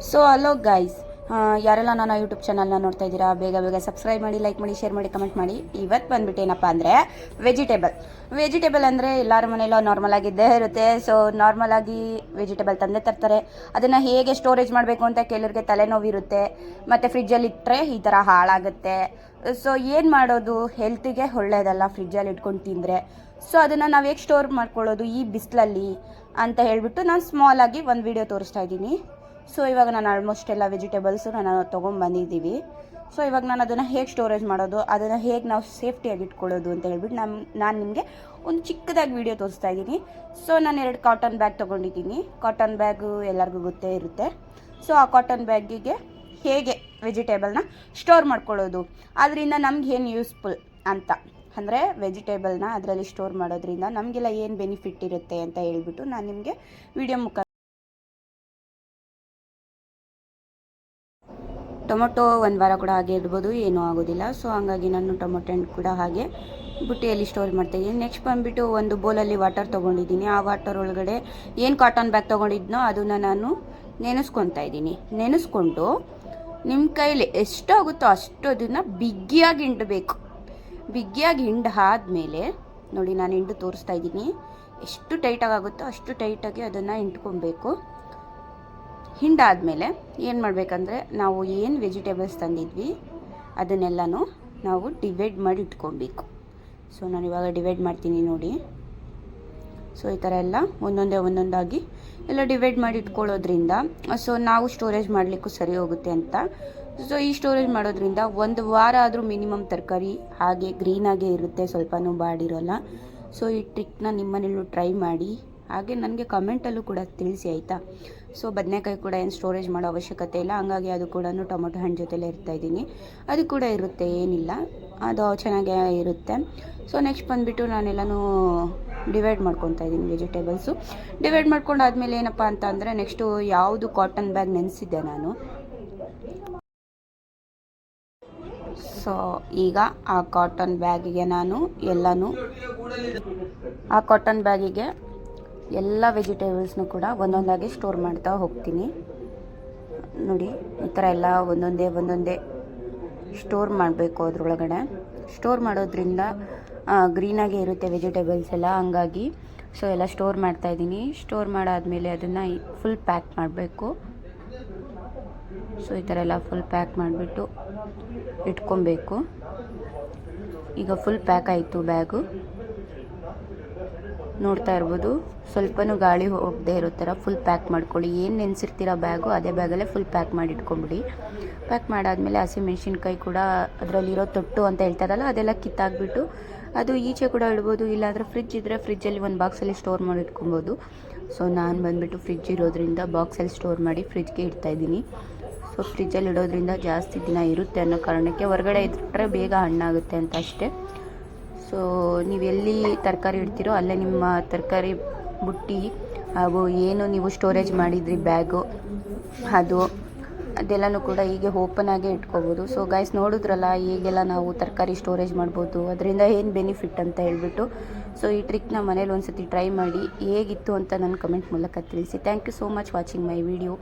So hello guys, ಯಾರೆಲ್ಲ ನನ್ನ YouTube ಚಾನಲ್ನ ನೋಡ್ತಾ ಇದ್ದೀರಾ, ಬೇಗ ಬೇಗ ಸಬ್ಸ್ಕ್ರೈಬ್ ಮಾಡಿ, ಲೈಕ್ ಮಾಡಿ, ಶೇರ್ ಮಾಡಿ, ಕಮೆಂಟ್ ಮಾಡಿ. ಇವತ್ತು ಬಂದ್ಬಿಟ್ಟು ಏನಪ್ಪ ಅಂದರೆ ವೆಜಿಟೇಬಲ್ ಅಂದರೆ ಎಲ್ಲರ ಮನೆಯಲ್ಲೂ ನಾರ್ಮಲ್ ಆಗಿದ್ದೇ ಇರುತ್ತೆ. ಸೊ ನಾರ್ಮಲ್ ಆಗಿ ವೆಜಿಟೇಬಲ್ ತಂದೆ ತರ್ತಾರೆ. ಅದನ್ನು ಹೇಗೆ ಸ್ಟೋರೇಜ್ ಮಾಡಬೇಕು ಅಂತ ಕೆಲವರಿಗೆ ತಲೆನೋವಿರುತ್ತೆ, ಮತ್ತು ಫ್ರಿಜ್ಜಲ್ಲಿ ಇಟ್ಟರೆ ಈ ಥರ ಹಾಳಾಗುತ್ತೆ. ಸೊ ಏನು ಮಾಡೋದು, ಹೆಲ್ತಿಗೆ ಒಳ್ಳೆಯದಲ್ಲ ಫ್ರಿಜ್ಜಲ್ಲಿ ಇಟ್ಕೊಂಡು ತಿಂದರೆ. ಸೊ ಅದನ್ನು ನಾವು ಹೇಗೆ ಸ್ಟೋರ್ ಮಾಡ್ಕೊಳ್ಳೋದು ಈ ಬಿಸಿಲಲ್ಲಿ ಅಂತ ಹೇಳಿಬಿಟ್ಟು ನಾನು ಸ್ಮಾಲಾಗಿ ಒಂದು ವಿಡಿಯೋ ತೋರಿಸ್ತಾ ಇದ್ದೀನಿ. ಸೊ ಇವಾಗ ನಾನು ಆಲ್ಮೋಸ್ಟ್ ಎಲ್ಲ ವೆಜಿಟೇಬಲ್ಸು ನಾನು ತೊಗೊಂಡ್ಬಂದಿದ್ದೀವಿ. ಸೊ ಇವಾಗ ನಾನು ಅದನ್ನು ಹೇಗೆ ಸ್ಟೋರೇಜ್ ಮಾಡೋದು, ಅದನ್ನು ಹೇಗೆ ನಾವು ಸೇಫ್ಟಿಯಾಗಿ ಇಟ್ಕೊಳ್ಳೋದು ಅಂತ ಹೇಳ್ಬಿಟ್ಟು ನಾನು ನಿಮಗೆ ಒಂದು ಚಿಕ್ಕದಾಗಿ ವಿಡಿಯೋ ತೋರಿಸ್ತಾ ಇದ್ದೀನಿ. ಸೊ ನಾನು 2 ಕಾಟನ್ ಬ್ಯಾಗ್ ತೊಗೊಂಡಿದ್ದೀನಿ. ಕಾಟನ್ ಬ್ಯಾಗು ಎಲ್ಲರಿಗೂ ಗೊತ್ತೇ ಇರುತ್ತೆ. ಸೊ ಆ ಕಾಟನ್ ಬ್ಯಾಗಿಗೆ ಹೇಗೆ ವೆಜಿಟೇಬಲ್ನ ಸ್ಟೋರ್ ಮಾಡ್ಕೊಳ್ಳೋದು, ಅದರಿಂದ ನಮ್ಗೆ ಏನು ಯೂಸ್ಫುಲ್ ಅಂತ, ಅಂದರೆ ವೆಜಿಟೇಬಲ್ನ ಅದರಲ್ಲಿ ಸ್ಟೋರ್ ಮಾಡೋದ್ರಿಂದ ನಮಗೆಲ್ಲ ಏನು ಬೆನಿಫಿಟ್ ಇರುತ್ತೆ ಅಂತ ಹೇಳ್ಬಿಟ್ಟು ನಾನು ನಿಮಗೆ ವಿಡಿಯೋ ಮುಖಾಂತರ. ಟೊಮೊಟೊ 1 ವಾರ ಕೂಡ ಹಾಗೆ ಇಡ್ಬೋದು, ಏನೂ ಆಗೋದಿಲ್ಲ. ಸೊ ಹಾಗಾಗಿ ನಾನು ಟೊಮೊಟೊ ಹಣ್ಣು ಕೂಡ ಹಾಗೆ ಬುಟ್ಟಿಯಲ್ಲಿ ಸ್ಟೋರ್ ಮಾಡ್ತಾಯಿದ್ದೀನಿ. ನೆಕ್ಸ್ಟ್ ಬಂದುಬಿಟ್ಟು ಒಂದು ಬೌಲಲ್ಲಿ ವಾಟರ್ ತೊಗೊಂಡಿದ್ದೀನಿ. ಆ ವಾಟರ್ ಒಳಗಡೆ ಏನು ಕಾಟನ್ ಬ್ಯಾಗ್ ತೊಗೊಂಡಿದ್ನೋ ಅದನ್ನು ನಾನು ನೆನೆಸ್ಕೊತಾ ಇದ್ದೀನಿ. ನೆನೆಸ್ಕೊಂಡು ನಿಮ್ಮ ಕೈಲಿ ಎಷ್ಟಾಗುತ್ತೋ ಅಷ್ಟು ಅದನ್ನು ಬಿಗಿಯಾಗಿ ಹಿಂಡಬೇಕು. ಬಿಗಿಯಾಗಿ ಆದಮೇಲೆ ನೋಡಿ, ನಾನು ಹಿಂಡು ತೋರಿಸ್ತಾ ಇದ್ದೀನಿ. ಎಷ್ಟು ಟೈಟಾಗಿ ಆಗುತ್ತೋ ಅಷ್ಟು ಟೈಟಾಗಿ ಅದನ್ನು ಹಿಂಡ್ಕೊಬೇಕು. ಹಿಂಡಾದಮೇಲೆ ಏನು ಮಾಡಬೇಕಂದ್ರೆ, ನಾವು ಏನು ವೆಜಿಟೇಬಲ್ಸ್ ತಂದಿದ್ವಿ ಅದನ್ನೆಲ್ಲನೂ ನಾವು ಡಿವೈಡ್ ಮಾಡಿ ಇಟ್ಕೊಬೇಕು. ಸೊ ನಾನು ಇವಾಗ ಡಿವೈಡ್ ಮಾಡ್ತೀನಿ ನೋಡಿ. ಸೊ ಈ ಥರ ಎಲ್ಲ ಒಂದೊಂದಾಗಿ ಎಲ್ಲ ಡಿವೈಡ್ ಮಾಡಿ ಇಟ್ಕೊಳ್ಳೋದ್ರಿಂದ ಸೊ ನಾವು ಸ್ಟೋರೇಜ್ ಮಾಡಲಿಕ್ಕೂ ಸರಿ ಹೋಗುತ್ತೆ ಅಂತ. ಸೊ ಈ ಸ್ಟೋರೇಜ್ ಮಾಡೋದ್ರಿಂದ 1 ವಾರ ಆದರೂ ಮಿನಿಮಮ್ ತರಕಾರಿ ಹಾಗೆ ಗ್ರೀನಾಗೇ ಇರುತ್ತೆ, ಸ್ವಲ್ಪನೂ ಬಾಡಿರೋಲ್ಲ. ಸೊ ಈ ಟ್ರಿಕ್ನ ನಿಮ್ಮನೇಲೂ ಟ್ರೈ ಮಾಡಿ, ಹಾಗೆ ನನಗೆ ಕಮೆಂಟಲ್ಲೂ ಕೂಡ ತಿಳಿಸಿ ಆಯಿತಾ. ಸೊ ಬದನೆಕಾಯಿ ಕೂಡ ಏನು ಸ್ಟೋರೇಜ್ ಮಾಡೋ ಅವಶ್ಯಕತೆ ಇಲ್ಲ, ಹಂಗಾಗಿ ಅದು ಕೂಡ ಟೊಮೊಟೊ ಹಣ್ಣು ಜೊತೆಲೇ ಇರ್ತಾಯಿದ್ದೀನಿ. ಅದು ಕೂಡ ಇರುತ್ತೆ, ಏನಿಲ್ಲ, ಅದು ಚೆನ್ನಾಗೇ ಇರುತ್ತೆ. ಸೊ ನೆಕ್ಸ್ಟ್ ಬಂದುಬಿಟ್ಟು ನಾನೆಲ್ಲನೂ ಡಿವೈಡ್ ಮಾಡ್ಕೊತಾ ಇದ್ದೀನಿ ವೆಜಿಟೇಬಲ್ಸು. ಡಿವೈಡ್ ಮಾಡ್ಕೊಂಡಾದ್ಮೇಲೆ ಏನಪ್ಪ ಅಂತ ಅಂದರೆ, ನೆಕ್ಸ್ಟು ಯಾವುದು ಕಾಟನ್ ಬ್ಯಾಗ್ ನೆನೆಸಿದ್ದೆ ನಾನು. ಸೊ ಈಗ ಆ ಕಾಟನ್ ಬ್ಯಾಗಿಗೆ ನಾನು ಆ ಕಾಟನ್ ಬ್ಯಾಗಿಗೆ ಎಲ್ಲ ವೆಜಿಟೇಬಲ್ಸ್ನು ಕೂಡ ಒಂದೊಂದಾಗಿ ಸ್ಟೋರ್ ಮಾಡ್ತಾ ಹೋಗ್ತೀನಿ. ನೋಡಿ ಈ ಥರ ಎಲ್ಲ ಒಂದೊಂದೇ ಸ್ಟೋರ್ ಮಾಡಬೇಕು. ಅದರೊಳಗಡೆ ಸ್ಟೋರ್ ಮಾಡೋದ್ರಿಂದ ಗ್ರೀನಾಗೇ ಇರುತ್ತೆ ವೆಜಿಟೇಬಲ್ಸ್ ಎಲ್ಲ, ಹಂಗಾಗಿ ಸೊ ಎಲ್ಲ ಸ್ಟೋರ್ ಮಾಡ್ತಾಯಿದ್ದೀನಿ. ಸ್ಟೋರ್ ಮಾಡಾದಮೇಲೆ ಅದನ್ನು ಫುಲ್ ಪ್ಯಾಕ್ ಮಾಡಬೇಕು. ಸೊ ಈ ಥರ ಎಲ್ಲ ಫುಲ್ ಪ್ಯಾಕ್ ಮಾಡಿಬಿಟ್ಟು ಇಟ್ಕೊಬೇಕು. ಈಗ ಫುಲ್ ಪ್ಯಾಕ್ ಆಯಿತು ಬ್ಯಾಗು, ನೋಡ್ತಾ ಇರ್ಬೋದು. ಸ್ವಲ್ಪನೂ ಗಾಳಿ ಹೋಗದೆ ಇರೋ ಥರ ಫುಲ್ ಪ್ಯಾಕ್ ಮಾಡ್ಕೊಳ್ಳಿ. ಏನು ನೆನೆಸಿರ್ತೀರ ಬ್ಯಾಗು ಅದೇ ಬ್ಯಾಗಲ್ಲೇ ಫುಲ್ ಪ್ಯಾಕ್ ಮಾಡಿ ಇಟ್ಕೊಂಬಿಡಿ. ಪ್ಯಾಕ್ ಮಾಡಾದಮೇಲೆ ಹಸಿಮೆಣ್ಸಿನ್ಕಾಯಿ ಕೂಡ ಅದರಲ್ಲಿರೋ ತೊಟ್ಟು ಅಂತ ಹೇಳ್ತಾರಲ್ಲ, ಅದೆಲ್ಲ ಕಿತ್ತಾಕ್ಬಿಟ್ಟು ಅದು ಈಚೆ ಕೂಡ ಇಡ್ಬೋದು, ಇಲ್ಲಾಂದರೆ ಫ್ರಿಜ್ ಇದ್ದರೆ ಫ್ರಿಜ್ಜಲ್ಲಿ ಒಂದು ಬಾಕ್ಸಲ್ಲಿ ಸ್ಟೋರ್ ಮಾಡಿ ಇಟ್ಕೊಬೋದು. ಸೊ ನಾನು ಬಂದುಬಿಟ್ಟು ಫ್ರಿಜ್ ಇರೋದ್ರಿಂದ ಬಾಕ್ಸಲ್ಲಿ ಸ್ಟೋರ್ ಮಾಡಿ ಫ್ರಿಜ್ಗೆ ಇಡ್ತಾಯಿದ್ದೀನಿ. ಸೊ ಫ್ರಿಜ್ಜಲ್ಲಿ ಇಡೋದ್ರಿಂದ ಜಾಸ್ತಿ ದಿನ ಇರುತ್ತೆ ಅನ್ನೋ ಕಾರಣಕ್ಕೆ, ಹೊರಗಡೆ ಇಟ್ಟರೆ ಬೇಗ ಹಣ್ಣಾಗುತ್ತೆ ಅಂತ ಅಷ್ಟೇ. ಸೊ ನೀವು ಎಲ್ಲಿ ತರಕಾರಿ ಇಡ್ತೀರೋ ಅಲ್ಲೇ ನಿಮ್ಮ ತರಕಾರಿ ಬುಟ್ಟಿ ಹಾಗೂ ಏನು ನೀವು ಸ್ಟೋರೇಜ್ ಮಾಡಿದ್ರಿ ಬ್ಯಾಗು ಅದೆಲ್ಲನೂ ಕೂಡ ಹೀಗೆ ಓಪನ್ ಆಗೇ ಇಟ್ಕೋಬೋದು. ಸೊ ಗೈಸ್ ನೋಡಿದ್ರಲ್ಲ ಹೇಗೆಲ್ಲ ನಾವು ತರಕಾರಿ ಸ್ಟೋರೇಜ್ ಮಾಡ್ಬೋದು, ಅದರಿಂದ ಏನು ಬೆನಿಫಿಟ್ ಅಂತ ಹೇಳ್ಬಿಟ್ಟು. ಸೊ ಈ ಟ್ರಿಕ್ನ ಮನೇಲಿ ಒಂದು ಸತಿ ಟ್ರೈ ಮಾಡಿ, ಹೇಗಿತ್ತು ಅಂತ ನನ್ನ ಕಮೆಂಟ್ ಮೂಲಕ ತಿಳಿಸಿ. Thank you so much watching my video.